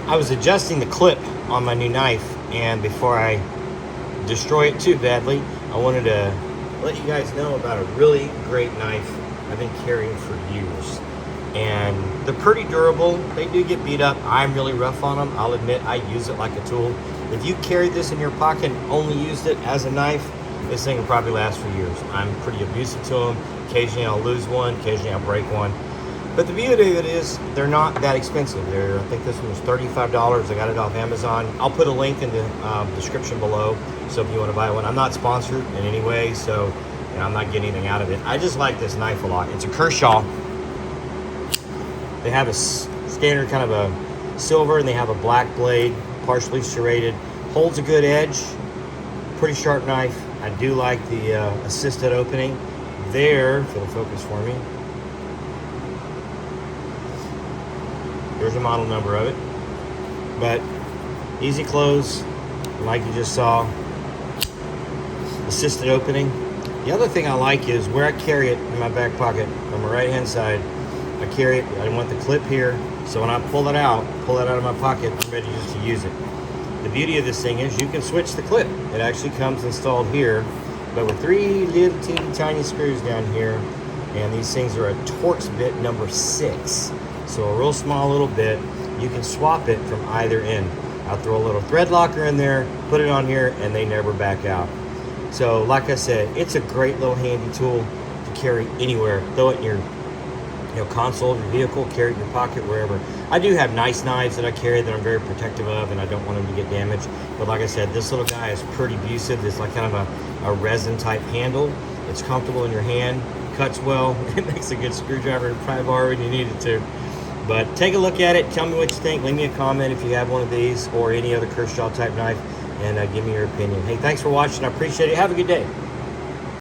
I was adjusting the clip on my new knife, and before I destroy it too badly, I wanted to let you guys know about a really great knife I've been carrying for years. And they're pretty durable. They do get beat up. I'm really rough on them. I'll admit I use it like a tool. If you carried this in your pocket and only used it as a knife, this thing will probably last for years. I'm pretty abusive to them. Occasionally I'll lose one, occasionally I'll break one. But the beauty of it is they're not that expensive. I think this one was $35. I got it off Amazon. I'll put a link in the description below, so if you want to buy one. I'm not sponsored in any way, so I'm not getting anything out of it. I just like this knife a lot. It's a Kershaw. They have a standard kind of a silver, and they have a black blade, partially serrated. Holds a good edge. Pretty sharp knife. I do like the assisted opening. There, if it'll focus for me. There's the model number of it. But easy close, like you just saw. Assisted opening. The other thing I like is where I carry it in my back pocket on my right hand side. I carry it, I want the clip here, so when I pull it out of my pocket, I'm ready just to use it. The beauty of this thing is you can switch the clip. It actually comes installed here, but with 3 little teeny tiny screws down here, and these things are a Torx bit number 6. So a real small little bit. You can swap it from either end. I'll throw a little thread locker in there, put it on here, and they never back out. So like I said, it's a great little handy tool to carry anywhere. Throw it in your console of your vehicle, carry it in your pocket, wherever. I do have nice knives that I carry that I'm very protective of, and I don't want them to get damaged. But like I said, this little guy is pretty abusive. It's like kind of a resin type handle. It's comfortable in your hand, cuts well. It makes a good screwdriver and pry bar when you need it to. But take a look at it. Tell me what you think. Leave me a comment if you have one of these or any other Kershaw type knife, and give me your opinion. Hey, thanks for watching. I appreciate it. Have a good day.